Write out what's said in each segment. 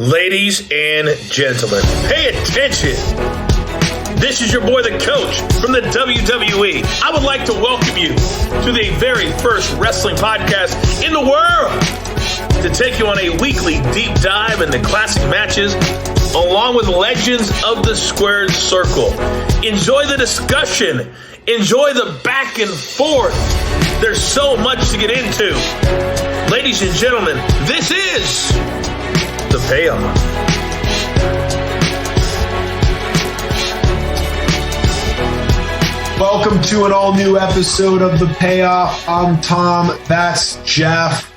Ladies and gentlemen, pay attention. This is your boy, the coach from the WWE. I would like to welcome you to the very first wrestling podcast in the world to take you on a weekly deep dive into classic matches along with legends of the squared circle. Enjoy the discussion. Enjoy the back and forth. There's so much to get into. Ladies and gentlemen, this is The Payoff. Welcome to an all-new episode of The Payoff. I'm Tom. That's Jeff.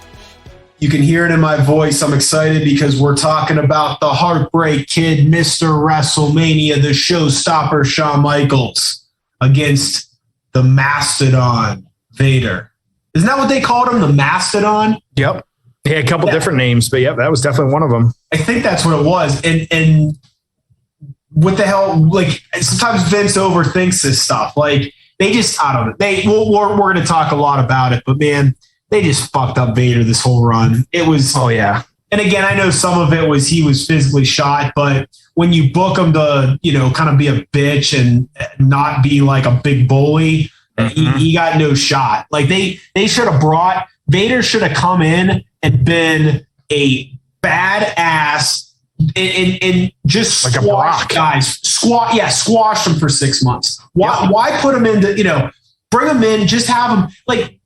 You can hear it in my voice. I'm excited because we're talking about the Heartbreak Kid, Mr. WrestleMania, the showstopper Shawn Michaels against the Mastodon, Vader. Isn't that what they called him, the Mastodon? Yep. He had a couple different names, but yep, that was definitely one of them. I think that's what it was. And what the hell? Like, sometimes Vince overthinks this stuff. Like, they just, I don't know. We're going to talk a lot about it, but man, they just fucked up Vader this whole run. It was, oh yeah. And again, I know some of it was he was physically shot, but when you book him to, kind of be a bitch and not be like a big bully, he got no shot. Like they should have brought, Vader should have come in and been a badass and just like squash guys. Squash them for 6 months. Why put them into, bring them in, just have them like,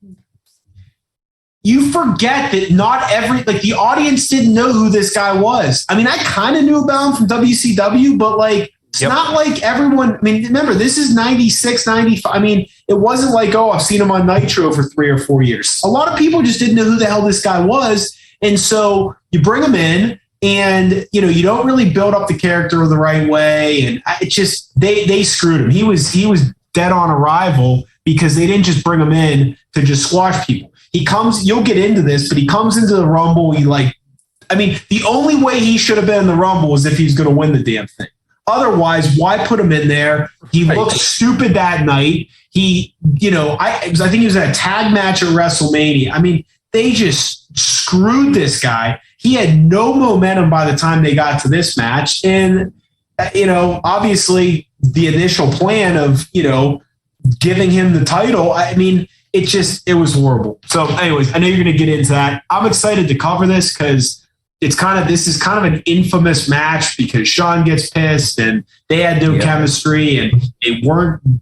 you forget that not the audience didn't know who this guy was. I mean, I kind of knew about him from WCW, but like, it's not like everyone, I mean, remember, this is 96, 95. I mean, it wasn't like, oh, I've seen him on Nitro for 3 or 4 years. A lot of people just didn't know who the hell this guy was. And so you bring him in and, you don't really build up the character the right way. And it just, they screwed him. He was dead on arrival because they didn't just bring him in to just squash people. He comes, you'll get into this, but he comes into the Rumble. The only way he should have been in the Rumble was if he's going to win the damn thing. Otherwise, why put him in there? He looked stupid that night. I think he was in a tag match at WrestleMania. I mean, they just screwed this guy. He had no momentum by the time they got to this match. And, obviously the initial plan of, giving him the title, I mean, it was horrible. So anyways, I know you're going to get into that. I'm excited to cover this because this is kind of an infamous match because Shawn gets pissed and they had no chemistry and they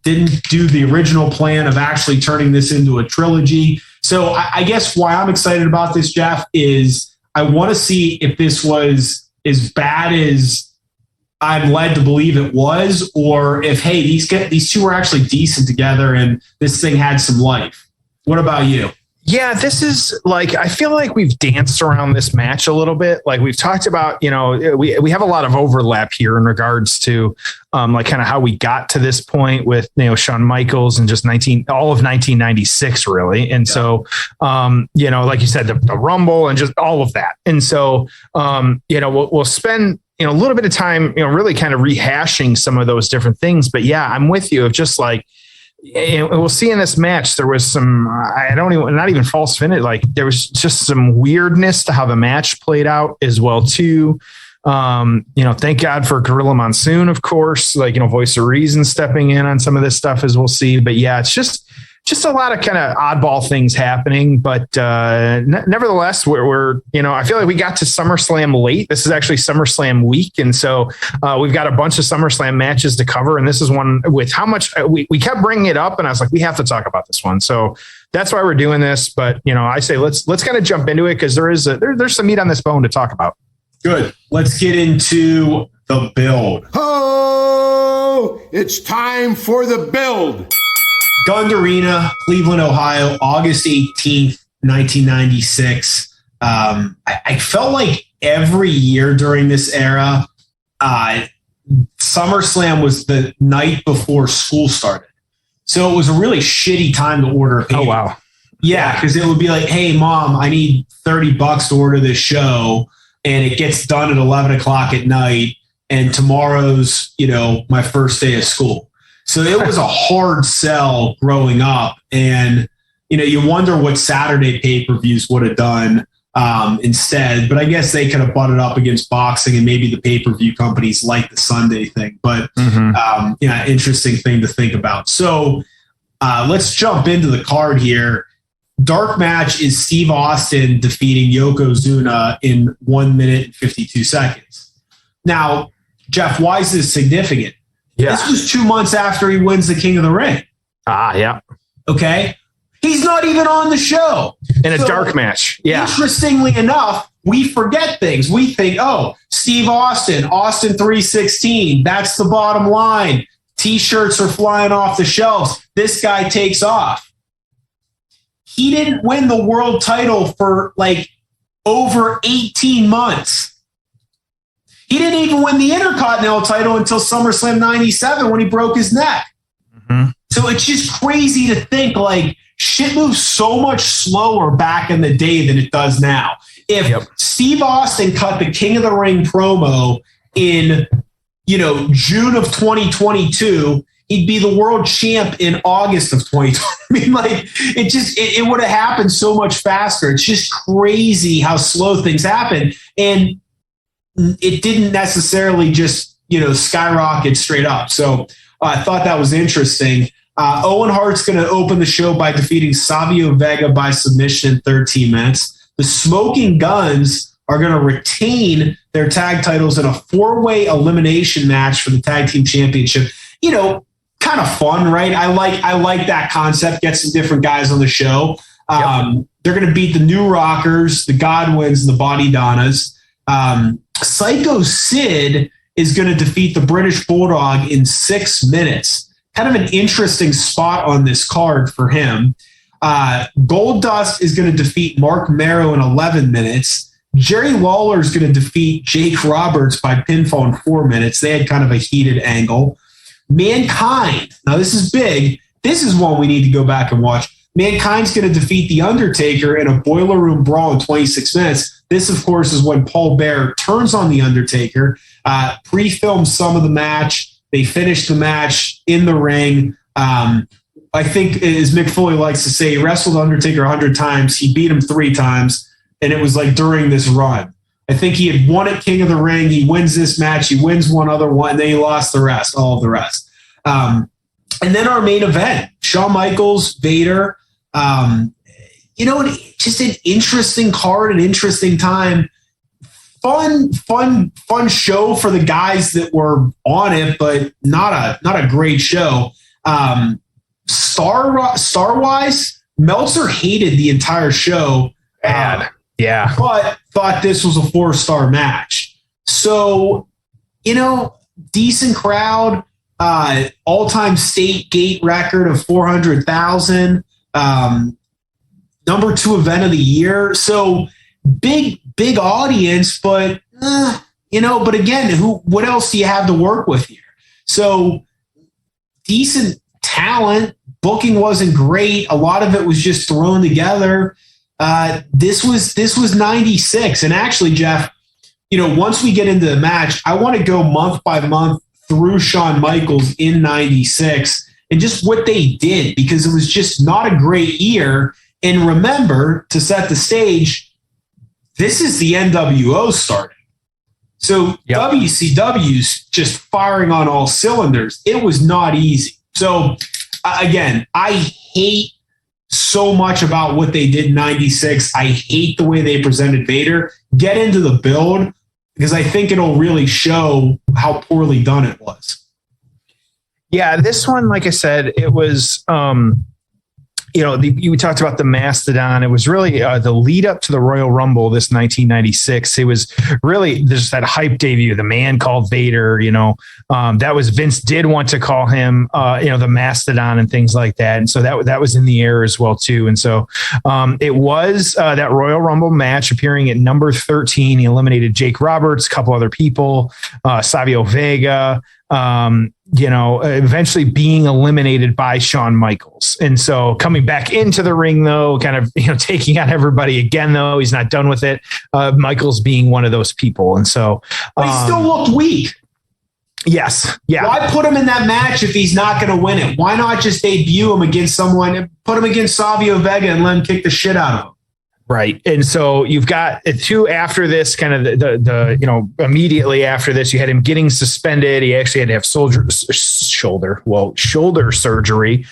didn't do the original plan of actually turning this into a trilogy. So I guess why I'm excited about this, Jeff, is I want to see if this was as bad as I'm led to believe it was, or if, hey, these two were actually decent together and this thing had some life. What about you? Yeah, this is like, I feel like we've danced around this match a little bit. Like we've talked about, we have a lot of overlap here in regards to like kind of how we got to this point with, Shawn Michaels and just all of 1996 really. And so, like you said, the Rumble and just all of that. And so, we'll spend, a little bit of time, really kind of rehashing some of those different things. But yeah, I'm with you of just like, we'll see in this match, there was some, not even false finish. Like there was just some weirdness to how the match played out as well too. Thank God for Gorilla Monsoon, of course, Voice of Reason stepping in on some of this stuff as we'll see. But yeah, it's just a lot of kind of oddball things happening. But nevertheless, we're I feel like we got to SummerSlam late. This is actually SummerSlam week. And so we've got a bunch of SummerSlam matches to cover. And this is one with how much we kept bringing it up. And I was like, we have to talk about this one. So that's why we're doing this. But, I say, let's kind of jump into it because there's some meat on this bone to talk about. Good. Let's get into the build. Oh, it's time for the build. Gund Arena, Cleveland, Ohio, August 18th, 1996. I felt like every year during this era, SummerSlam was the night before school started. So it was a really shitty time to order a pay-per-view. Oh, wow. Yeah, because it would be like, hey, Mom, I need $30 to order this show. And it gets done at 11 o'clock at night. And tomorrow's, my first day of school. So it was a hard sell growing up. And, you wonder what Saturday pay-per-views would have done instead. But I guess they could have butted up against boxing and maybe the pay-per-view companies like the Sunday thing. But interesting thing to think about. So let's jump into the card here. Dark match is Steve Austin defeating Yokozuna in 1 minute and 52 seconds. Now, Jeff, why is this significant? Yeah. This was 2 months after he wins the King of the Ring. Yeah. Okay. He's not even on the show. In a dark match. Yeah. Interestingly enough, we forget things. We think, Steve Austin 316. That's the bottom line. T-shirts are flying off the shelves. This guy takes off. He didn't win the world title for over 18 months. He didn't even win the Intercontinental title until SummerSlam 97 when he broke his neck. Mm-hmm. So it's just crazy to think shit moves so much slower back in the day than it does now. If Steve Austin cut the King of the Ring promo in, June of 2022, he'd be the world champ in August of 2020. I mean, it would have happened so much faster. It's just crazy how slow things happen. And it didn't necessarily just, skyrocket straight up. So I thought that was interesting. Owen Hart's going to open the show by defeating Savio Vega by submission in 13 minutes. The Smoking Guns are going to retain their tag titles in a 4-way elimination match for the tag team championship. Kind of fun, right? I like that concept. Get some different guys on the show. They're going to beat the New Rockers, the Godwins, and the Body Donnas. Psycho Sid is going to defeat the British Bulldog in 6 minutes. Kind of an interesting spot on this card for him. Goldust is going to defeat Mark Merrow in 11 minutes. Jerry Lawler is going to defeat Jake Roberts by pinfall in 4 minutes. They had kind of a heated angle. Mankind. Now, this is big. This is one we need to go back and watch. Mankind's going to defeat The Undertaker in a boiler room brawl in 26 minutes. This, of course, is when Paul Bearer turns on The Undertaker, pre-filmed some of the match. They finished the match in the ring. I think, as Mick Foley likes to say, he wrestled Undertaker 100 times. He beat him 3 times, and it was during this run. I think he had won at King of the Ring. He wins this match. He wins one other one, and then he lost all of the rest. And then our main event, Shawn Michaels, Vader. Just an interesting card, an interesting time. Fun show for the guys that were on it, but not a great show. Star-wise, Meltzer hated the entire show. Bad. But thought this was a 4-star match. So, decent crowd, all-time state gate record of 400,000, number 2 event of the year. So big audience, but, but again, what else do you have to work with here? So decent talent, booking wasn't great. A lot of it was just thrown together. This was 96. And actually, Jeff, once we get into the match, I want to go month by month through Shawn Michaels in 96 and just what they did, because it was just not a great year. And remember, to set the stage, this is the NWO starting. So WCW's just firing on all cylinders. It was not easy. So again, I hate so much about what they did in 96. I hate the way they presented Vader. Get into the build, because I think it'll really show how poorly done it was. Yeah, this one, like I said, it was, you talked about the Mastodon. It was really the lead up to the Royal Rumble, this 1996. It was really just that hype debut, the man called Vader, that was Vince did want to call him, the Mastodon and things like that. And so that was in the air as well, too. And so it was that Royal Rumble match appearing at number 13. He eliminated Jake Roberts, a couple other people, Savio Vega, eventually being eliminated by Shawn Michaels. And so coming back into the ring, though, kind of, taking on everybody again, though, he's not done with it. Michaels being one of those people. And so he still looked weak. Yes. Yeah. Why put him in that match if he's not going to win it? Why not just debut him against someone and put him against Savio Vega and let him kick the shit out of him? Right. And so you've got two after this, kind of the immediately after this, you had him getting suspended. He actually had to have shoulder surgery.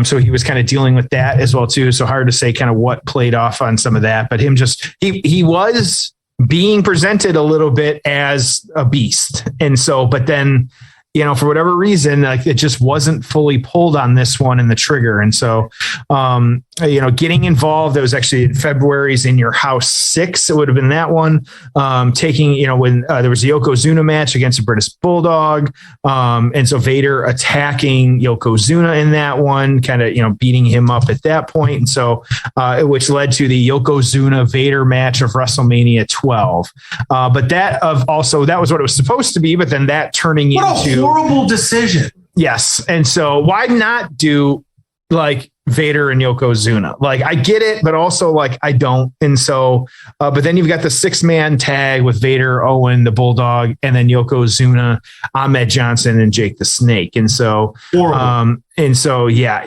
So he was kind of dealing with that as well, too. So hard to say kind of what played off on some of that. But he was being presented a little bit as a beast. And so, but then, for whatever reason, like it just wasn't fully pulled on this one in the trigger. And so, getting involved, that was actually in February's In Your House 6. It would have been that one, taking, when there was the Yokozuna match against a British Bulldog. And so Vader attacking Yokozuna in that one, kind of, beating him up at that point. And so, which led to the Yokozuna Vader match of WrestleMania 12. But that was what it was supposed to be, but then that turning into a horrible decision. Yes. And so why not do like Vader and Yokozuna? Like I get it, but also like I don't. And so, but then you've got the 6-man tag with Vader, Owen, the Bulldog, and then Yokozuna, Ahmed Johnson, and Jake the Snake. And so, yeah,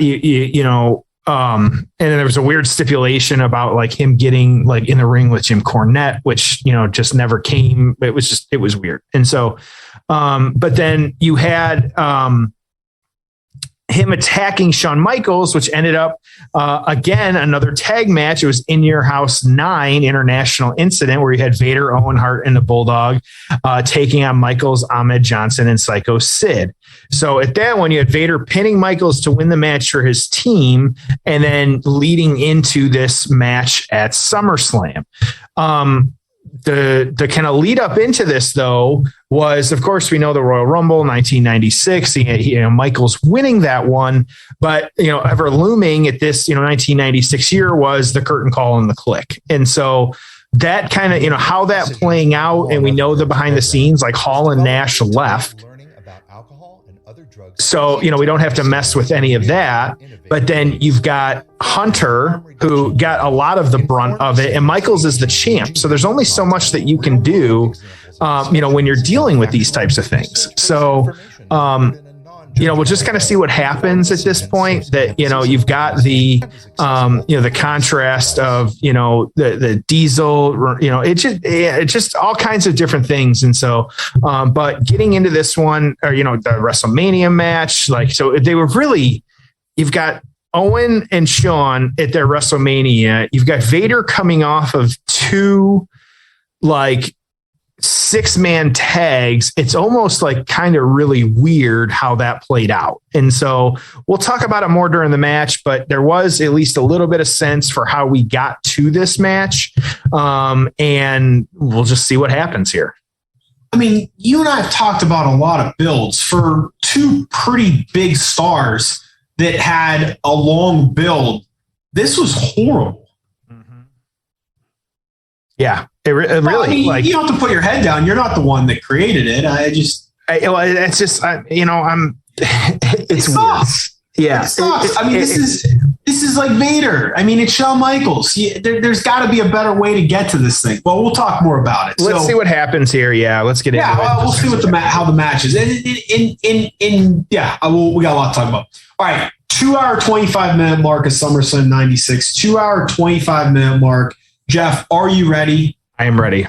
and then there was a weird stipulation about like him getting like in the ring with Jim Cornette, which, just never came. It was weird. And so, but then you had, him attacking Shawn Michaels, which ended up again another tag match. It was In Your House 9 International Incident, where you had Vader, Owen Hart, and the Bulldog taking on Michaels, Ahmed Johnson, and Psycho Sid. So at that one, you had Vader pinning Michaels to win the match for his team, and then leading into this match at SummerSlam. The kind of lead up into this, though, was, of course, we know the Royal Rumble 1996. Michaels winning that one, but ever looming at this 1996 year was the curtain call and the click, and so that kind of how that playing out, and we know the behind the scenes, like Hall and Nash left. So, we don't have to mess with any of that. But then you've got Hunter, who got a lot of the brunt of it, and Michaels is the champ. So there's only so much that you can do, when you're dealing with these types of things. So, we'll just kind of see what happens at this point. That you've got the the contrast of the Diesel, it's just all kinds of different things. And so, but getting into this one, or the WrestleMania match, like so they were really, you've got Owen and Shawn at their WrestleMania. You've got Vader coming off of 2 like 6-man tags. It's almost like kind of really weird how that played out. And so we'll talk about it more during the match, but there was at least a little bit of sense for how we got to this match. And we'll just see what happens here. I mean, you and I have talked about a lot of builds for 2 pretty big stars that had a long build. This was horrible. Mm-hmm. Yeah. It really, you don't have to put your head down. You're not the one that created it. It's weird. Yeah. It sucks. This is like Vader. I mean, it's Shawn Michaels. There's got to be a better way to get to this thing. Well, we'll talk more about it. Let's see what happens here. Yeah, let's get into it. We'll see how the match is. We got a lot to talk about. All right, 2-hour 25-minute mark of SummerSlam 96. 2-hour 25-minute mark. Jeff, are you ready? I am ready.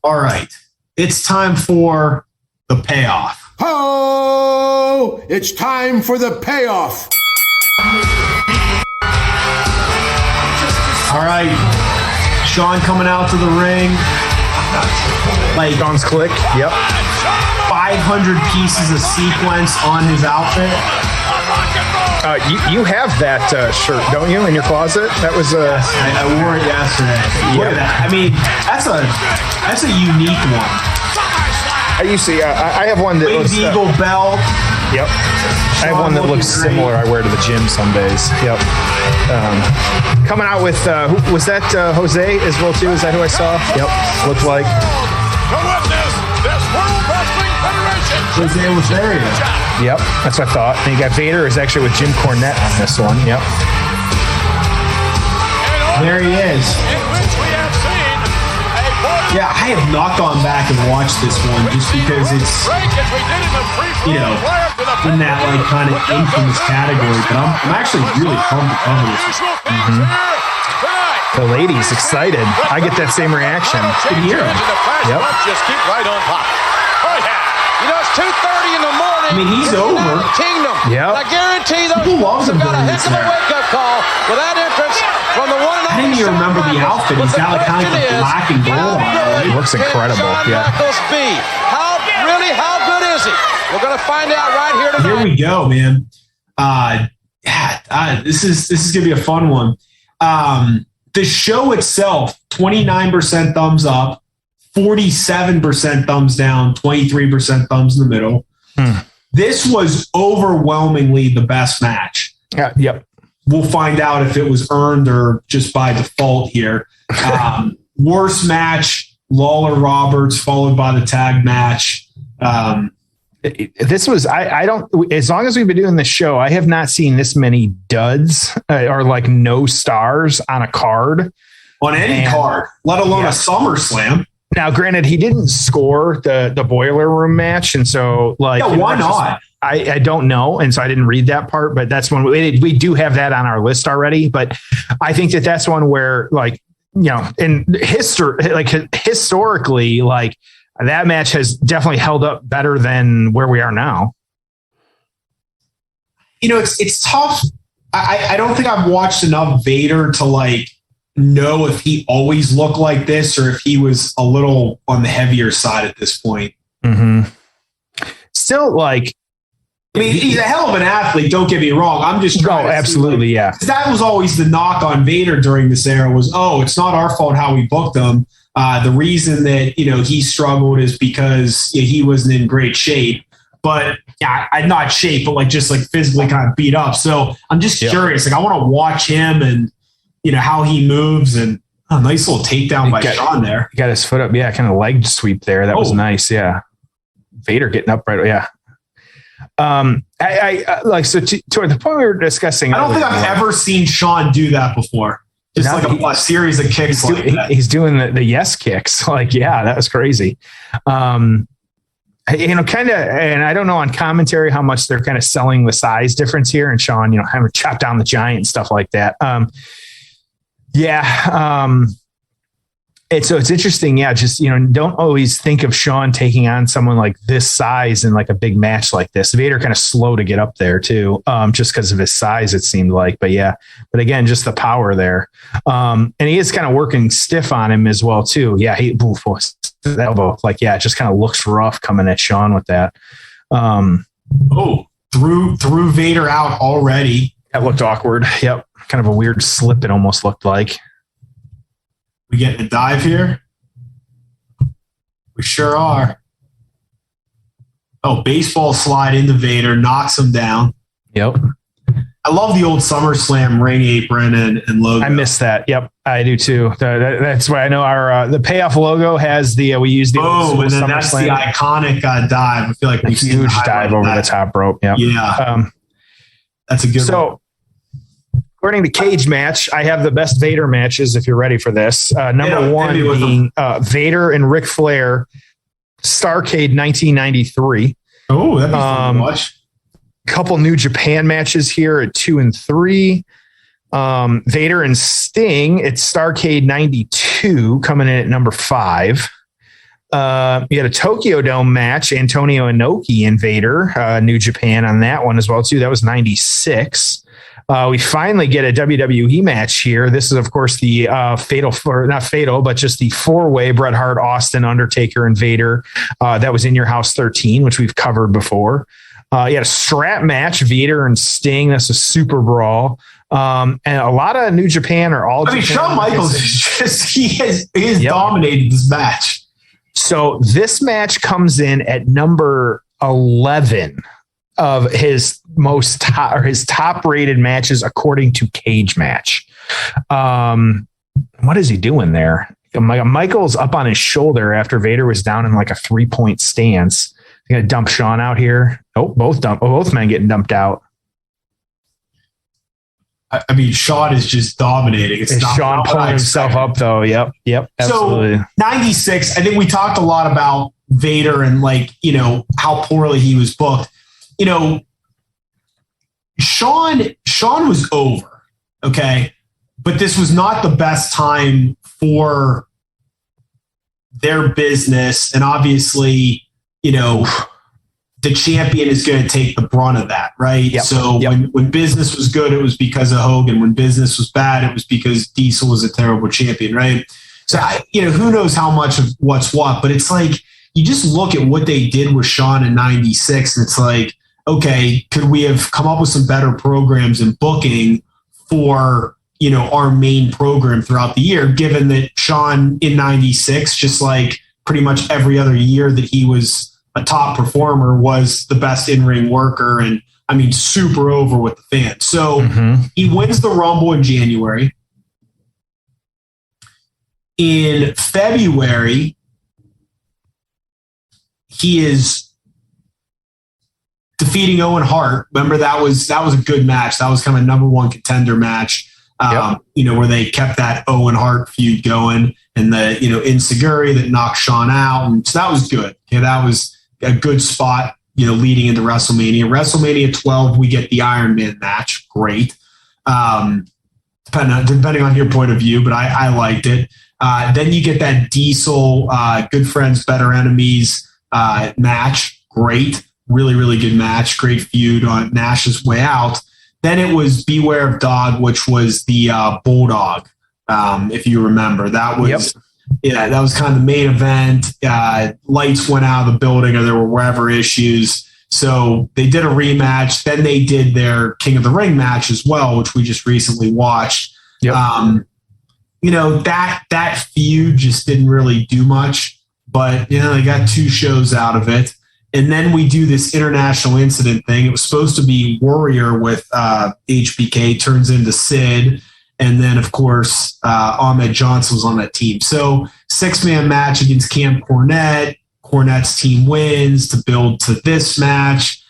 All right. It's time for the payoff. Oh, it's time for the payoff. All right. Shawn coming out to the ring. Like Shawn's click. Yep. 500 pieces of sequence on his outfit. You have that shirt, don't you, in your closet? That was I wore it yesterday. Look at that. I mean, that's a unique one. I have one that Winged looks Eagle belt. Yep. I have one that looks similar. I wear to the gym some days. Yep. Coming out with was that Jose as well too? Is that who I saw? Yep. Looked like. Jose was there. Yep, that's what I thought. And you got Vader is actually with Jim Cornette on this one. Yep. There he is. Yeah, I have not gone back and watched this one just because it's, in that like kind of infamous category. But I'm actually really pumped to cover this. Mm-hmm. The ladies excited. I get that same reaction. Yep. Just keep right on top. Oh, yeah. You know, it's 2:30 in the morning. I mean, he's over. Kingdom. Yep. I guarantee those Who loves him got a during heck this of a era? wake-up call with that entrance from the one and I didn't even remember the outfit. He's got like kind of like black and gold on it. It looks incredible. Yeah. How good is he? We're going to find out right here tonight. Here we go, man. This is gonna be a fun one. The show itself, 29% thumbs up, 47% thumbs down, 23% thumbs in the middle. This was overwhelmingly the best match. Yep. We'll find out if it was earned or just by default here. Worst match, Lawler Roberts, followed by the tag match. This was, I don't, as long as we've been doing this show, I have not seen this many duds or like no stars on a card. On any card, let alone a SummerSlam. Now, granted, he didn't score the Boiler Room match. And so like, why not? I don't know. And so I didn't read that part, but that's one we do have that on our list already. But I think that's one where like, you know, in history, like historically, like that match has definitely held up better than where we are now. You know, it's tough. I don't think I've watched enough Vader to like know if he always looked like this or if he was a little on the heavier side at this point. Mm-hmm. Still, like, I mean, he's a hell of an athlete. Don't get me wrong. I'm just trying. Absolutely, yeah. That was always the knock on Vader during this era was, it's not our fault how we booked him. The reason that he struggled is because he wasn't in great shape. But I'm not shape, but like just like physically kind of beat up. So I'm just curious. Like I want to watch him and how he moves and a nice little takedown by Shawn there. He got his foot up, kind of leg sweep there. That was nice, yeah. Vader getting up right, yeah. I like so to the point we were discussing. I don't think I've ever seen Shawn do that before. Just like a series of kicks. He's doing the yes kicks. Like, yeah, that was crazy. Kind of, and I don't know on commentary how much they're kind of selling the size difference here. And Shawn, having to chop down the giant and stuff like that. It's interesting. Yeah. Just, don't always think of Shawn taking on someone like this size in like a big match like this. Vader kind of slow to get up there too. Just because of his size, it seemed like, but again, just the power there. And he is kind of working stiff on him as well too. Yeah. That elbow, like, it just kind of looks rough coming at Shawn with that. Threw Vader out already. That looked awkward. Yep. Kind of a weird slip. It almost looked like. We getting a dive here? We sure are. Baseball slide into Vader, knocks him down. Yep. I love the old SummerSlam ring apron and logo. I miss that. Yep, I do too. That's why I know our the payoff logo has the we use the and then that's the iconic dive. I feel like a huge dive over the top rope. Yep. Yeah, that's a good one. According to Cage Match, I have the best Vader matches if you're ready for this. Number one being Vader and Ric Flair, Starrcade 1993. Oh, that'd be fun to watch. Couple New Japan matches here at 2 and 3. Vader and Sting at Starrcade 92 coming in at number 5. You had a Tokyo Dome match, Antonio Inoki and Vader, New Japan on that one as well too. That was 96. We finally get a WWE match here. This is, of course, the not fatal, but just the 4-way Bret Hart, Austin, Undertaker, and Vader. That was In Your House 13, which we've covered before. You had a strap match, Vader and Sting. That's a super brawl. And a lot of New Japan or all. I mean, Shawn Michaels he has dominated this match. So this match comes in at number 11 of his his top rated matches according to Cage Match. What is he doing there? Michael's up on his shoulder after Vader was down in like a 3-point stance. They're gonna dump Shawn out here. Both men getting dumped out. I mean, Shawn is just dominating. It's not Shawn pulling himself up though. Yep. Absolutely. So 96. I think we talked a lot about Vader and how poorly he was booked. Shawn was over. Okay. but this was not the best time for their business. And obviously, the champion is going to take the brunt of that, right? Yep. So when business was good, it was because of Hogan. When business was bad, it was because Diesel was a terrible champion, right? So, who knows how much of what's what, but it's like, you just look at what they did with Shawn in 96, and it's like, okay, could we have come up with some better programs and booking for, our main program throughout the year, given that Shawn in 96, just like pretty much every other year that he was a top performer, was the best in-ring worker and, super over with the fans. So he wins the Rumble in January. In February, he is defeating Owen Hart. Remember, that was a good match. That was kind of a number one contender match, where they kept that Owen Hart feud going, and the, Inseguri that knocked Shawn out. And so that was good. Okay, that was a good spot, leading into WrestleMania. WrestleMania 12, we get the Iron Man match. Great. Depending on your point of view, but I liked it. Then you get that Diesel, good friends, better enemies match. Great. Really, really good match. Great feud on Nash's way out. Then it was Beware of Dog, which was the Bulldog, if you remember. That was that was kind of the main event. Lights went out of the building, or there were wherever issues. So they did a rematch. Then they did their King of the Ring match as well, which we just recently watched. Yep. That feud just didn't really do much, but they got 2 shows out of it. And then we do this international incident thing. It was supposed to be Warrior with HBK, turns into Sid. And then, of course, Ahmed Johnson was on that team. So 6-man match against Camp Cornette. Cornette's team wins to build to this match.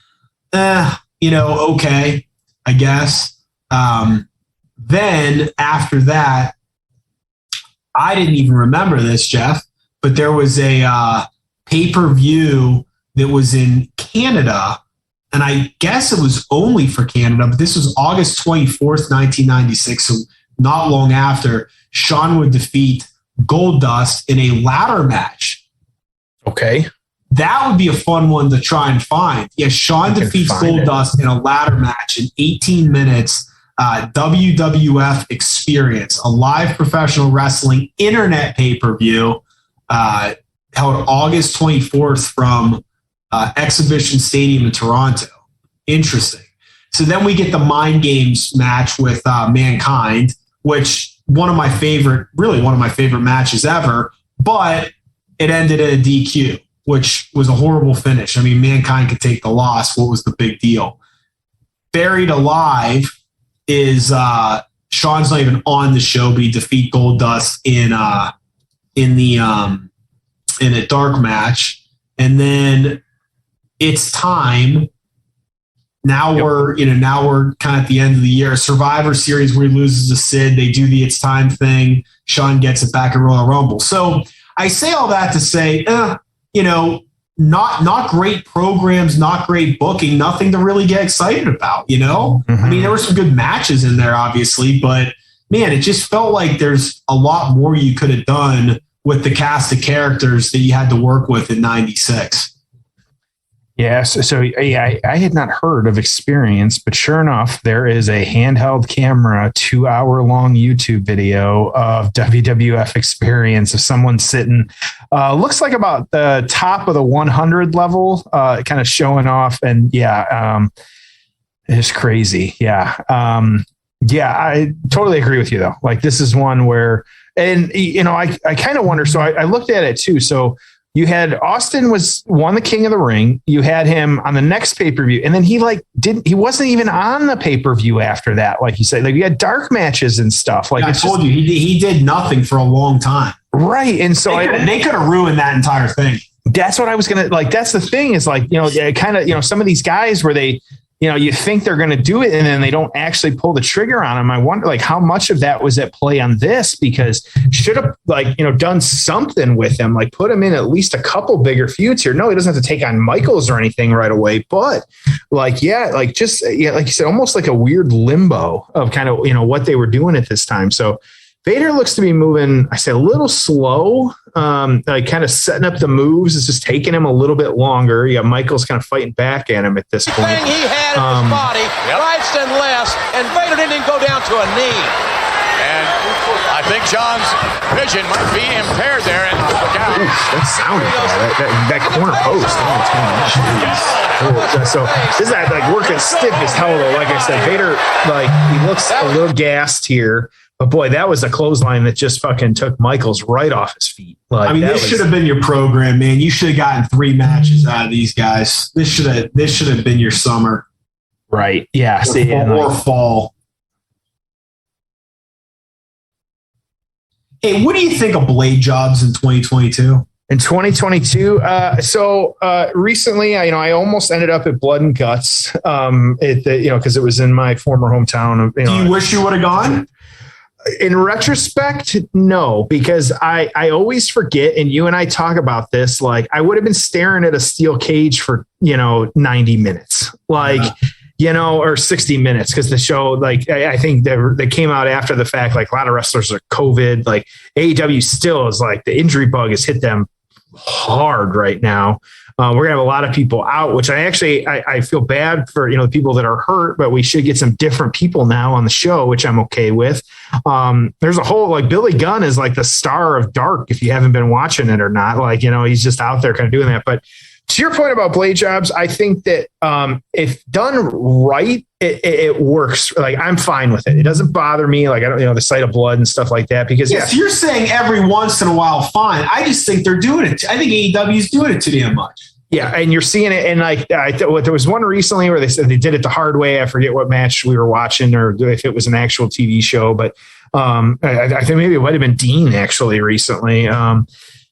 Okay, I guess. Then after that, I didn't even remember this, Jeff, but there was a pay-per-view that was in Canada, and I guess it was only for Canada, but this was August 24th, 1996, so not long after. Shawn would defeat Goldust in a ladder match. Okay. That would be a fun one to try and find. Yeah, Shawn defeats Goldust in a ladder match in 18 minutes. WWF Experience, a live professional wrestling internet pay-per-view held August 24th from Exhibition Stadium in Toronto. Interesting. So then we get the Mind Games match with Mankind, which one of my favorite matches ever, but it ended in a DQ, which was a horrible finish. Mankind could take the loss. What was the big deal? Buried Alive is Shawn's not even on the show, but he defeat Goldust in a dark match. And then It's Time. Now we're kind of at the end of the year. Survivor Series where he loses to Sid. They do the It's Time thing. Shawn gets it back at Royal Rumble. So I say all that to say, not great programs, not great booking, nothing to really get excited about, there were some good matches in there, obviously, but man, it just felt like there's a lot more you could have done with the cast of characters that you had to work with in 96. Yeah, I had not heard of Experience, but sure enough, there is a handheld camera, 2-hour-long YouTube video of WWF Experience of someone sitting, looks like about the top of the 100 level, kind of showing off. And it's crazy. Yeah. I totally agree with you though. Like this is one where, and I kind of wonder, so I looked at it too. So you had Austin won the King of the Ring. You had him on the next pay-per-view. And then he wasn't even on the pay-per-view after that. Like you said, like you had dark matches and stuff. Like I told you, he did nothing for a long time. Right. And so they could have ruined that entire thing. That's what I was going to like. That's the thing is like, kind of, some of these guys where they, you think they're going to do it and then they don't actually pull the trigger on him. I wonder like how much of that was at play on this, because should have done something with him, like put him in at least a couple bigger feuds here. No, he doesn't have to take on Michaels or anything right away, but like you said, almost like a weird limbo of kind of, what they were doing at this time. So Vader looks to be moving, I say a little slow, like kind of setting up the moves. It's just taking him a little bit longer. You got Michaels kind of fighting back at him at this point. Thing he had in his body, rights and lefts, and Vader didn't even go down to a knee. And I think John's vision might be impaired there. And that sounded that corner post. So this is that like working stiff as hell though. Like I said, Vader, like he looks a little gassed here. But boy, that was a clothesline that just fucking took Michaels right off his feet. Like, I mean, this should have been your program, man. You should have gotten 3 matches out of these guys. This should have been your summer, right? Yeah, or fall. Hey, what do you think of blade jobs in 2022? In 2022, recently, I almost ended up at Blood and Guts, because it was in my former hometown. Do you wish you would have gone? In retrospect, no, because I always forget, and you and I talk about this, like I would have been staring at a steel cage for, 90 minutes, or 60 minutes. Because the show, like, I think they came out after the fact, like a lot of wrestlers are COVID, like AEW still is like the injury bug has hit them hard right now. We're gonna have a lot of people out, which I feel bad for, the people that are hurt, but we should get some different people now on the show, which I'm okay with. There's a whole, like Billy Gunn is like the star of Dark. If you haven't been watching it or not, like, he's just out there kind of doing that. But to your point about blade jobs, I think that if done right, it works. Like I'm fine with it. It doesn't bother me. Like I don't, the sight of blood and stuff like that. Because yes, you're saying every once in a while, fine. I just think they're doing it. I think AEW is doing it too damn much. Yeah, and you're seeing it, and like there was one recently where they said they did it the hard way. I forget what match we were watching, or if it was an actual TV show, but I think maybe it might have been Dean actually recently.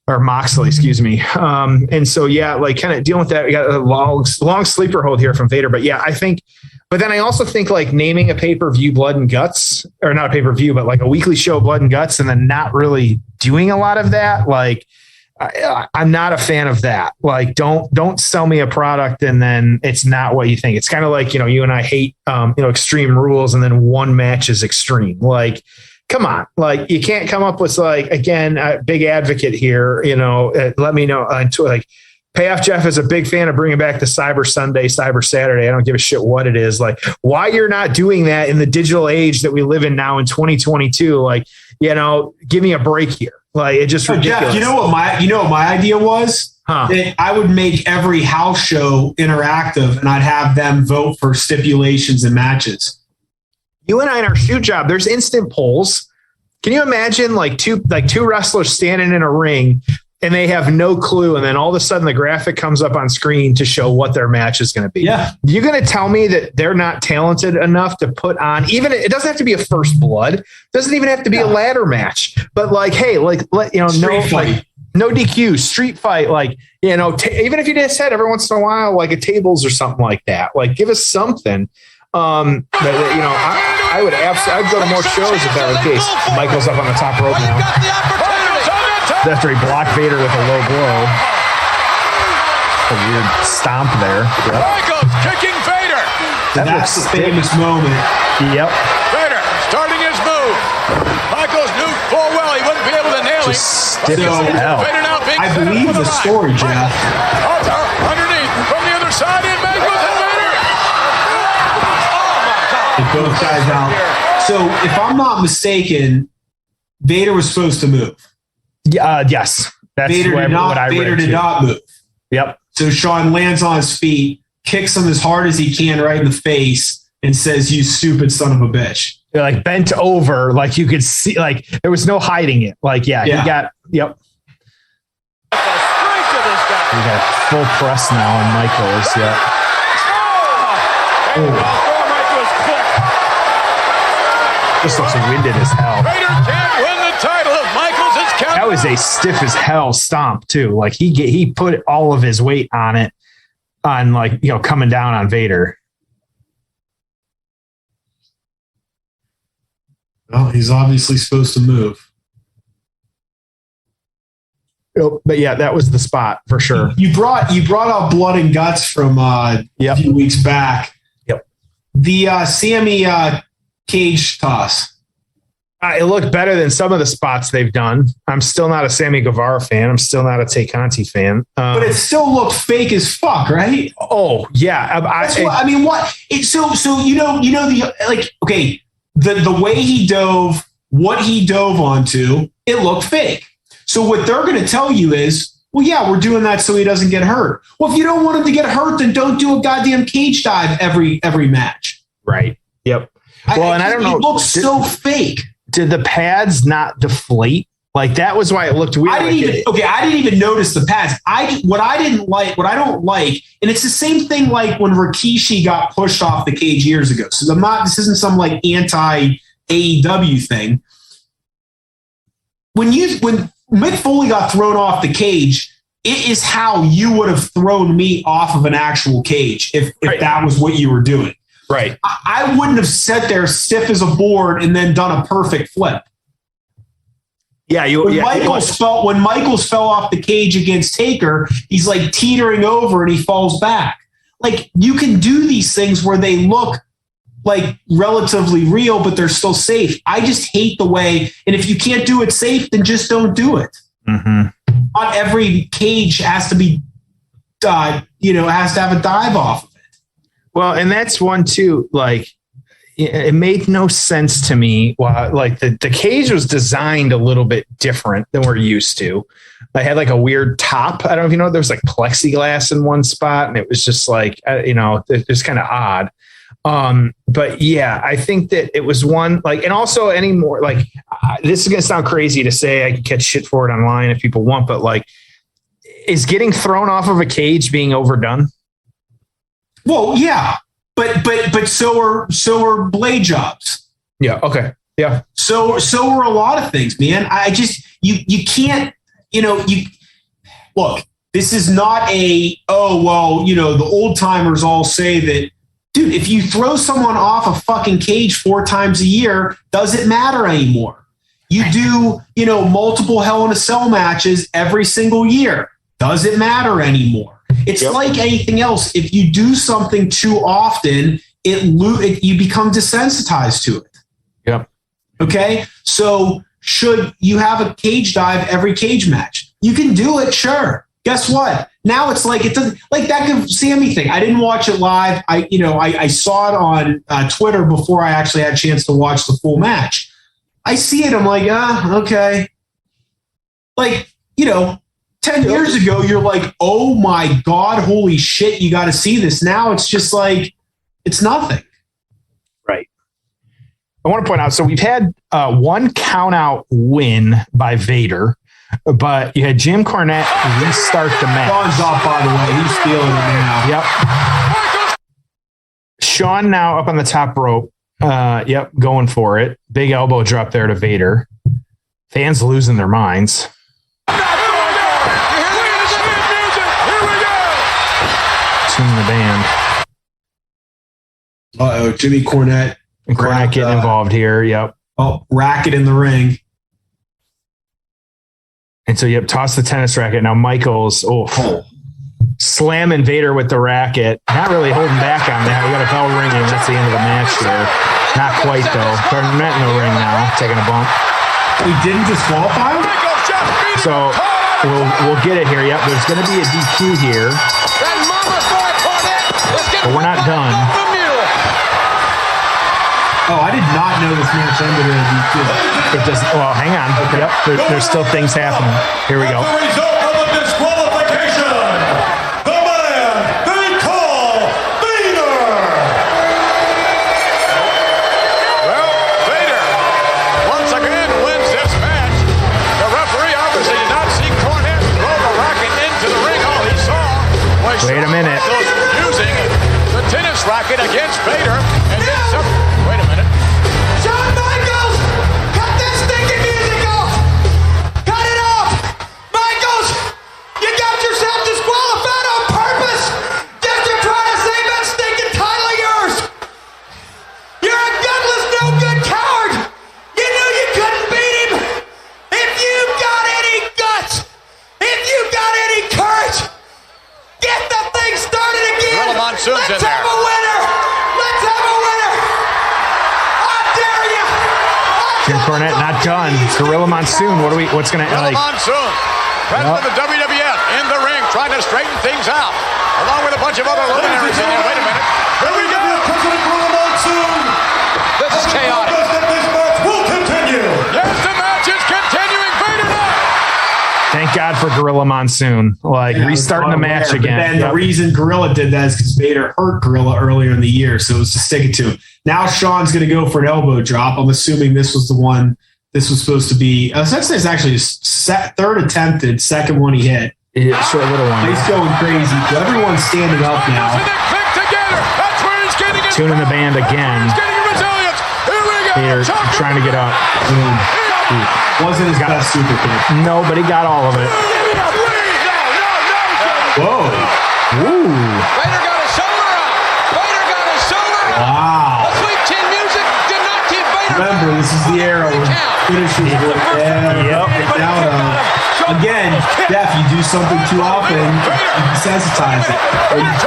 Or Moxley, excuse me. And so, yeah, like kind of dealing with that. We got a long sleeper hold here from Vader. But yeah, but then I also think like naming a pay-per-view Blood and Guts, or not a pay-per-view, but like a weekly show Blood and Guts, and then not really doing a lot of that. Like I'm not a fan of that. Like don't sell me a product and then it's not what you think. It's kind of like, you and I hate, Extreme Rules, and then one match is extreme. Like, come on, like you can't come up with like, again, a big advocate here, let me know. Like Payoff Jeff is a big fan of bringing back the Cyber Sunday, Cyber Saturday. I don't give a shit what it is. Like why you're not doing that in the digital age that we live in now in 2022, like, give me a break here. Like it just ridiculous. Jeff, you know what my idea was? That I would make every house show interactive and I'd have them vote for stipulations and matches. You and I in our shoot job, there's instant polls. Can you imagine like two wrestlers standing in a ring and they have no clue, and then all of a sudden the graphic comes up on screen to show what their match is going to be? Yeah. You're going to tell me that they're not talented enough to put on, even it doesn't have to be a first blood, it doesn't even have to be a ladder match, but like, hey, like no DQ, street fight, like, even if you just had every once in a while like a tables or something like that, like give us something. But I would absolutely, I'd go to more shows if that were the case. Michael's up on the top rope now. After he blocked Vader with a low blow. A weird stomp there. Yep. Michaels kicking Vader. That's the famous moment. Yep. Vader starting his move. Michaels knew full well he wouldn't be able to nail him. Stiff as hell. I believe the story, Jeff. Underneath from the other side in Michaels and Vader. Both guys out. So if I'm not mistaken, Vader was supposed to move. Yes. That's Vader did not move. Yep. So Shawn lands on his feet, kicks him as hard as he can right in the face, and says, "You stupid son of a bitch." They're like bent over, like you could see, like there was no hiding it. Like, he got, yep. We got full press now on Michaels. Yeah. This looks winded as hell. Vader can't win the title if Michaels is counted. That was a stiff as hell stomp too. Like he put all of his weight on it, on like, coming down on Vader. Well, he's obviously supposed to move. But yeah, that was the spot for sure. You brought up blood and guts from a few weeks back. Yep. The Sammy cage toss. It looked better than some of the spots they've done. I'm still not a Sammy Guevara fan. I'm still not a Tay Conti fan. But it still looked fake as fuck, right? Oh yeah. The way he dove, what he dove onto, it looked fake. So what they're going to tell you is, well, yeah, we're doing that so he doesn't get hurt. Well, if you don't want him to get hurt, then don't do a goddamn cage dive every match. Right. Yep. Well, and I don't know. It looks so fake. Did the pads not deflate? Like that was why it looked weird. I didn't even notice the pads. What I don't like, and it's the same thing like when Rikishi got pushed off the cage years ago. So this isn't some like anti AEW thing. When Mick Foley got thrown off the cage, it is how you would have thrown me off of an actual cage if that was what you were doing. Right. I wouldn't have sat there stiff as a board and then done a perfect flip. Yeah, when Michaels fell off the cage against Taker, he's like teetering over and he falls back. Like you can do these things where they look like relatively real, but they're still safe. I just hate the way, and if you can't do it safe, then just don't do it. Mm-hmm. Not every cage has to be, has to have a dive off. Well, and that's one too. Like, it made no sense to me. Well, like the cage was designed a little bit different than we're used to. I had like a weird top. I don't know if you know. There was like plexiglass in one spot, and it was just like it was kind of odd. But yeah, I think that it was one like, and also anymore like this is gonna sound crazy to say. I can catch shit for it online if people want, but like, is getting thrown off of a cage being overdone? Well, yeah, but so are blade jobs. Yeah. Okay. Yeah. So are a lot of things, man. I just you can't look. This is not the old timers all say that, dude. If you throw someone off a fucking cage 4 times a year, does it matter anymore? You do multiple Hell in a Cell matches every single year. Does it matter anymore? It's like anything else. If you do something too often, you become desensitized to it. Yep. Okay. So should you have a cage dive every cage match? You can do it. Sure. Guess what? Now it's like, it doesn't like that Sammy thing. I didn't watch it live. I saw it on Twitter before I actually had a chance to watch the full match. I see it. I'm like, okay. Like, 10 years ago, you're like, oh my God, holy shit, you got to see this. Now it's just like, it's nothing. Right. I want to point out, so we've had one count out win by Vader, but you had Jim Cornette restart the match. Shawn's off, by the way. He's stealing it now. Yep. Shawn now up on the top rope. Going for it. Big elbow drop there to Vader. Fans losing their minds. Tune the band. Uh-oh, Jimmy Cornette. And Cornette getting involved here. Yep. Oh, racket in the ring. And so, toss the tennis racket. Now Michaels, slamming Vader with the racket. Not really holding back on that. We got a bell ringing. That's the end of the match there. Not quite, though. Cornette in the ring now, taking a bump. We didn't disqualify him? So we'll get it here. Yep, there's going to be a DQ here. But we're not done. Oh, I did not know this match ended in a DQ. It does. Well, hang on. Okay. Yep, there's still things happening. Here we go. The result of the disqualification, the man they call Vader. Well, Vader once again wins this match. The referee obviously did not see Cornette throw the racket into the ring. All he saw was Wait a minute. using the tennis racket against Vader, and then some. Wait a minute. Shawn Michaels, cut this stinking music off. Cut it off. Michaels, you got yourself disqualified on purpose just to try to save that stinking title of yours. You're a gutless, no good coward. You Jim Cornette not done. Gorilla Monsoon. What's going to Gorilla Monsoon, president of the WWF, in the ring, trying to straighten things out, along with a bunch of other luminaries in there. Wait a minute. Here we go. President Gorilla Monsoon. This is chaotic. This match will continue. Yes, the match is continuing. Vader now. Thank God for Gorilla Monsoon. Restarting the match again. And the reason Gorilla did that is because Vader hurt Gorilla earlier in the year, so it was to stick it to him. Now Shawn's going to go for an elbow drop. I'm assuming this was the one. This was supposed to be. Essentially, it's actually his third attempted, second one he hit. Short little one. He's going crazy. Everyone's standing up now. Tuning the band again. Vader trying to get up. Wasn't his best super kick. No, but he got all of it. Whoa. Ooh. Vader got a shoulder up. Vader got a shoulder up. Wow. The Sweet Chin Music did not keep Vader. Remember, this is the era when finishes were out of. Again, Jeff, you do something too often, you desensitize it.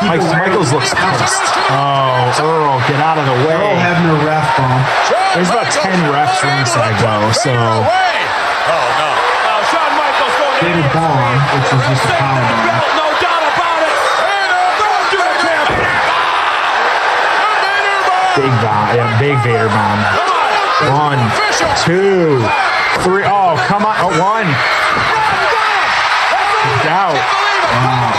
Michaels looks pissed. Oh, Earl, get out of the way. Earl having a ref bump. There's about 10 refs ringside, though, so. Oh, no. Shawn Michaels going David bomb, which was just a power bomb. No doubt about it. Big bomb. Yeah, big Vader bomb. 1, 2, 3. Oh, come on. Oh, 1. Kicked out. Wow.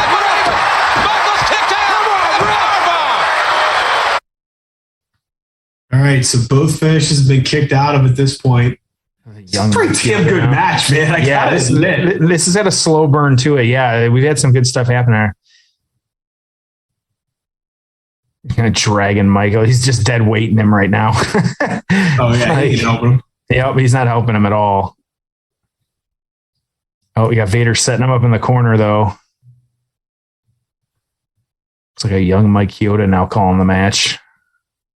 All right, so both finishes have been kicked out of at this point. It's a pretty damn good match, man. This has had a slow burn to it. Yeah, we've had some good stuff happen there. Kind of dragging Michael. He's just dead weighting him right now. Oh, yeah, he ain't helping him. Yep, he's not helping him at all. Oh, we got Vader setting him up in the corner, though. Looks like a young Mike Chioda now calling the match.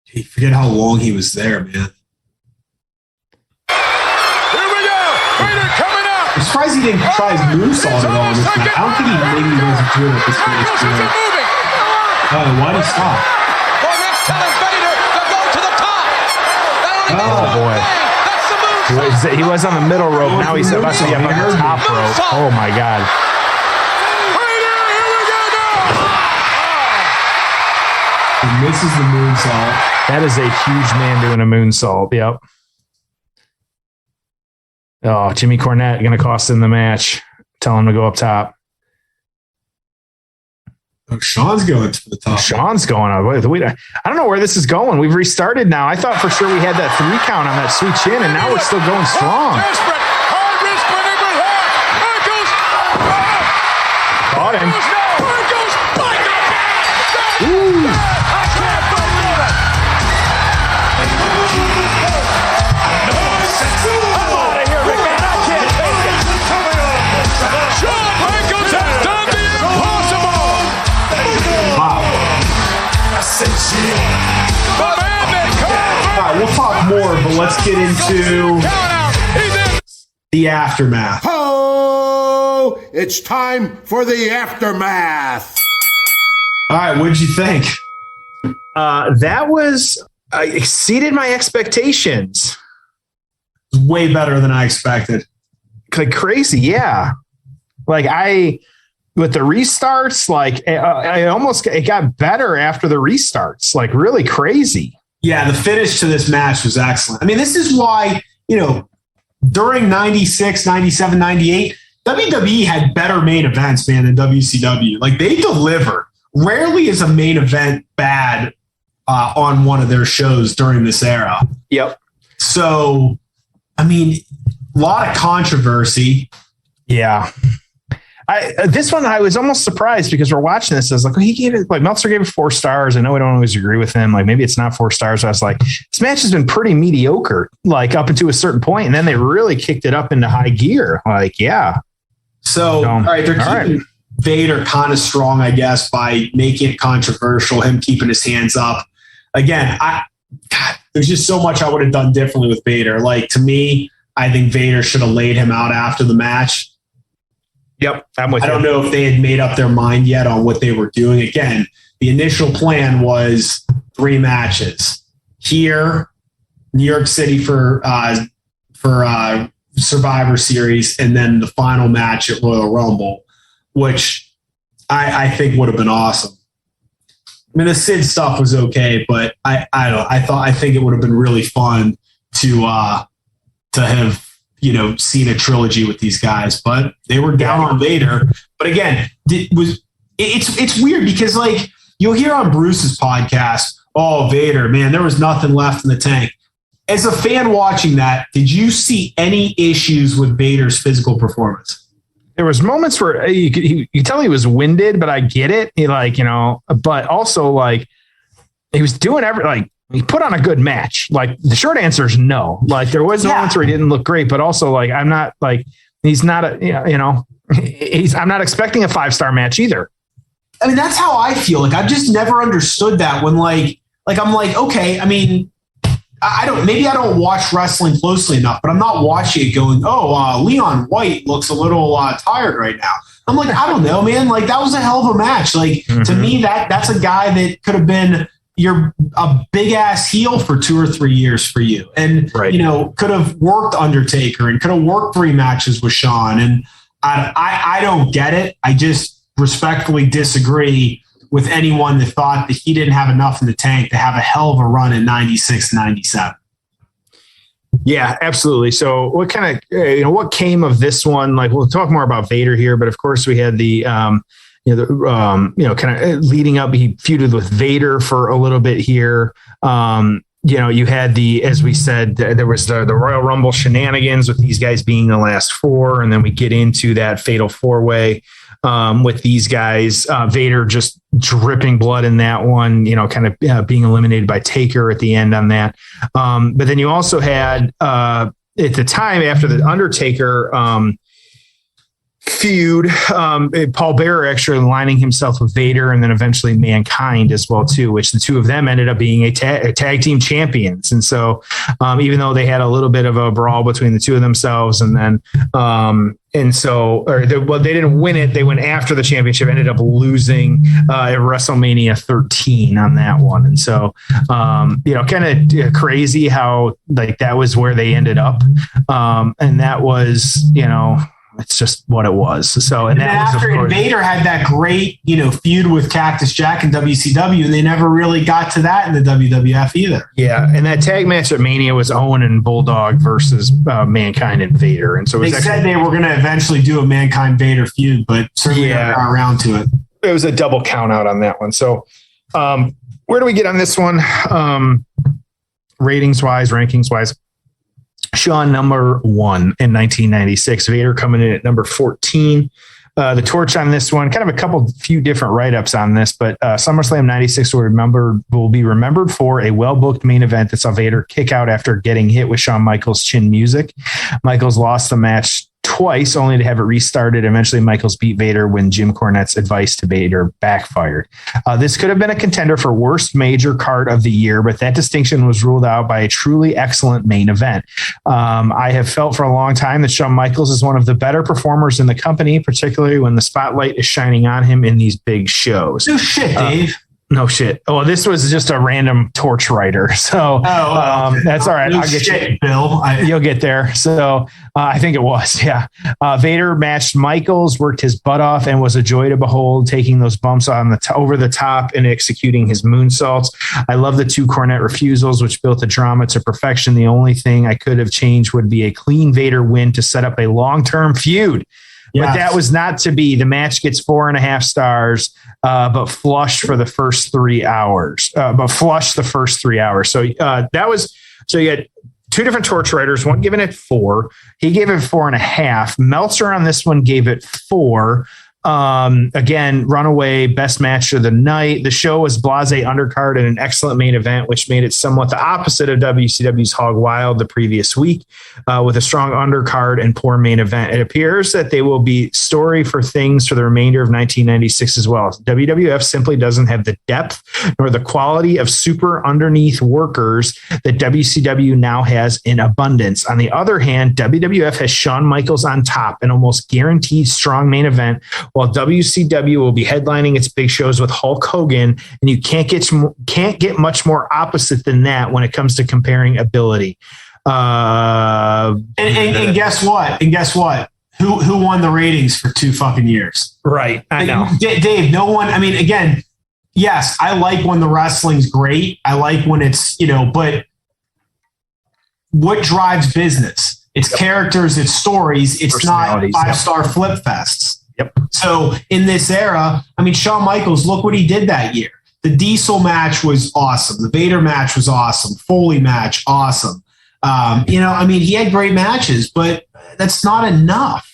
Hey, forget how long he was there, man. Here we go. Vader coming up. I'm surprised he didn't try his moonsault at all. I don't think he maybe wasn't doing it this way. Oh, why did he stop? Cornette's telling Vader to go to the top. Oh, boy. He was on the middle rope. Now he's about to be up on the top rope. Oh, my God. He misses the moonsault. That is a huge man doing a moonsault. Yep. Oh, Jimmy Cornette going to cost him the match. Tell him to go up top. Oh, Shawn's going to the top. Shawn's going up. I don't know where this is going. We've restarted now. I thought for sure we had that 3 count on that Sweet Chin, and now we're still going strong. Caught him. Ooh. All right, we'll talk more, but let's get into the aftermath. Oh, it's time for the aftermath. All right, what did you think? That was exceeded my expectations. It was way better than I expected. Like crazy, yeah. With the restarts, it got better after the restarts, like really crazy. Yeah, the finish to this match was excellent. I mean, this is why, during 96, 97, 98, WWE had better main events, man, than WCW. Like, they delivered. Rarely is a main event bad on one of their shows during this era. Yep. So, I mean, a lot of controversy. Yeah. This one, I was almost surprised because we're watching this. I was like, well, he gave it, Meltzer gave it 4 stars. I know I don't always agree with him. Like, maybe it's not 4 stars. I was like, this match has been pretty mediocre, up until a certain point, and then they really kicked it up into high gear. Yeah. So, all right, they're keeping Vader kind of strong, I guess, by making it controversial, him keeping his hands up. Again, there's just so much I would have done differently with Vader. To me, I think Vader should have laid him out after the match. Yep, I'm with you. I don't know if they had made up their mind yet on what they were doing. Again, the initial plan was 3 matches. Here, New York City for Survivor Series, and then the final match at Royal Rumble, which I think would have been awesome. I mean, the Sid stuff was okay, but I think it would have been really fun to have, seen a trilogy with these guys, but they were down on Vader. But again, it's weird because like you'll hear on Bruce's podcast, oh, Vader, man, there was nothing left in the tank. As a fan watching that, did you see any issues with Vader's physical performance? There was moments where you could tell he was winded, but I get it. But also like he was doing he put on a good match. Like the short answer is no. Like there was moments where he didn't look great, but also like I'm not like he's not I'm not expecting a 5-star match either. I mean, that's how I feel. Like I've just never understood that when like I'm like, okay, I mean, I don't watch wrestling closely enough, but I'm not watching it going, Leon White looks a little tired right now. I'm like, I don't know, man. Like that was a hell of a match. Like to me, that's a guy that could have been a big ass heel for 2 or 3 years for you. And, could have worked Undertaker and could have worked 3 matches with Shawn. And I don't get it. I just respectfully disagree with anyone that thought that he didn't have enough in the tank to have a hell of a run in 96, 97. Yeah, absolutely. So what kind of, what came of this one? Like we'll talk more about Vader here, but of course we had the, kind of leading up, he feuded with Vader for a little bit here. You had as we said, there was the Royal Rumble shenanigans with these guys being the last 4. And then we get into that fatal 4-way with these guys, Vader just dripping blood in that one, kind of being eliminated by Taker at the end on that. But then you also had at the time after the Undertaker feud, Paul Bearer actually aligning himself with Vader and then eventually Mankind as well too, which the two of them ended up being a tag team champions. And so even though they had a little bit of a brawl between the two of themselves and then they didn't win it. They went after the championship, ended up losing at WrestleMania 13 on that one. And so, kind of crazy how like that was where they ended up. And that was, it's just what it was. So, and that after was, Vader had that great, feud with Cactus Jack in WCW, and they never really got to that in the WWF either. Yeah, and that tag match at Mania was Owen and Bulldog versus Mankind and Vader, and so they said they were going to eventually do a Mankind Vader feud, but certainly never got around to it. It was a double count out on that one. So, where do we get on this one? Ratings wise, rankings wise. Shawn number 1 in 1996. Vader coming in at number 14. The torch on this one, kind of a few different write-ups on this, but SummerSlam 96 will be remembered for a well-booked main event that saw Vader kick out after getting hit with Shawn Michaels' chin music. Michaels lost the match twice, only to have it restarted. Eventually, Michaels beat Vader when Jim Cornette's advice to Vader backfired. This could have been a contender for worst major card of the year, but that distinction was ruled out by a truly excellent main event. I have felt for a long time that Shawn Michaels is one of the better performers in the company, particularly when the spotlight is shining on him in these big shows. No shit, Dave. No shit. Oh, this was just a random torch writer. So that's all right. No I'll get shit, you. Bill. You'll get there. So I think it was. Yeah. Vader matched Michaels, worked his butt off, and was a joy to behold, taking those bumps on over the top and executing his moonsaults. I love the 2 Cornette refusals, which built the drama to perfection. The only thing I could have changed would be a clean Vader win to set up a long-term feud. Yes. But that was not to be. The match gets 4.5 stars, but flushed for the first 3 hours. So that was, so you had 2 different torch writers, one giving it 4. He gave it 4.5. Meltzer on this one gave it 4. Again, runaway best match of the night. The show was blasé undercard and an excellent main event, which made it somewhat the opposite of WCW's Hog Wild the previous week, with a strong undercard and poor main event. It appears that they will be story for things for the remainder of 1996 as well. WWF simply doesn't have the depth nor the quality of super underneath workers that WCW now has in abundance. On the other hand, WWF has Shawn Michaels on top, an almost guaranteed strong main event, while WCW will be headlining its big shows with Hulk Hogan, and you can't get much more opposite than that when it comes to comparing ability. And guess what? Who won the ratings for 2 fucking years? Right. I know. Dave, no one, I mean, again, yes, I like when the wrestling's great. I like when it's, but what drives business? It's characters, it's stories. It's not 5-star flip fests. Yep. So in this era, I mean, Shawn Michaels, look what he did that year. The Diesel match was awesome. The Vader match was awesome. Foley match, awesome. He had great matches, but that's not enough.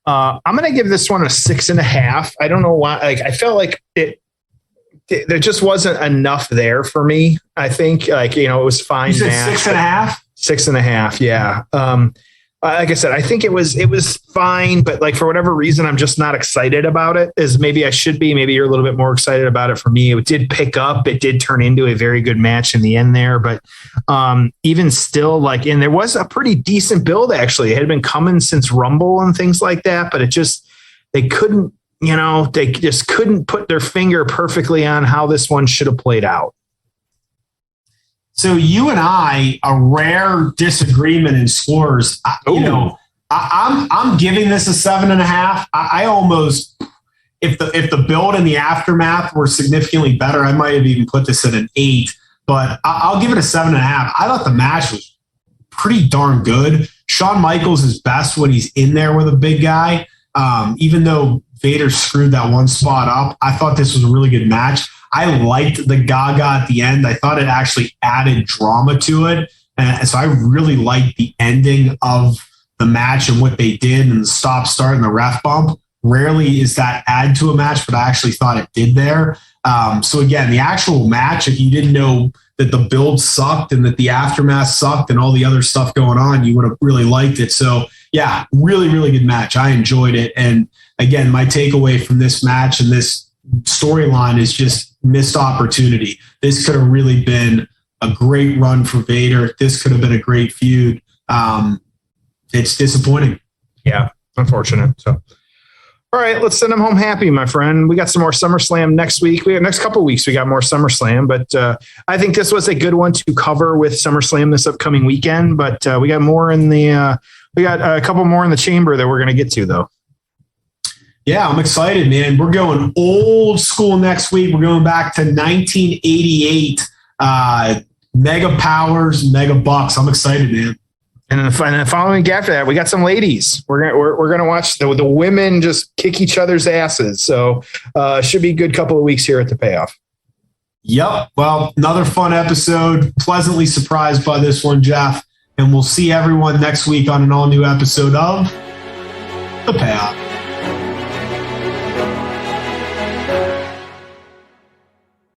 I'm going to give this one a 6.5. I don't know why. I felt like there just wasn't enough there for me. I think it was fine. You said match, 6.5? 6.5. Yeah. Like I said, I think it was fine, but for whatever reason, I'm just not excited about it as maybe I should be. Maybe you're a little bit more excited about it. For me, it did pick up. It did turn into a very good match in the end there, but even still, and there was a pretty decent build actually. It had been coming since Rumble and things like that, but they just couldn't put their finger perfectly on how this one should have played out. So you and I, a rare disagreement in scores. I'm giving this a 7.5. I almost, if the build and the aftermath were significantly better, I might have even put this at an 8. But I'll give it a 7.5. I thought the match was pretty darn good. Shawn Michaels is best when he's in there with a big guy. Even though Vader screwed that one spot up, I thought this was a really good match. I liked the Gaga at the end. I thought it actually added drama to it. And so I really liked the ending of the match and what they did and the stop, start, and the ref bump. Rarely is that add to a match, but I actually thought it did there. So again, the actual match, if you didn't know that the build sucked and that the aftermath sucked and all the other stuff going on, you would have really liked it. So yeah, really, really good match. I enjoyed it. And again, my takeaway from this match and this storyline is just missed opportunity. This could have really been a great run for Vader. This could have been a great feud. It's disappointing. Yeah, unfortunate. So, all right, let's send him home happy, my friend. We got some more SummerSlam next week. Next couple of weeks, we got more SummerSlam, but I think this was a good one to cover with SummerSlam this upcoming weekend. But we got more in the we got a couple more in the chamber that we're going to get to, though. Yeah, I'm excited, man. We're going old school next week. We're going back to 1988. Mega Powers, Mega Bucks. I'm excited, man. And then the following week after that, we got some ladies. We're gonna watch the women just kick each other's asses. So should be a good couple of weeks here at the payoff. Yep. Well, another fun episode. Pleasantly surprised by this one, Jeff. And we'll see everyone next week on an all new episode of The Payoff.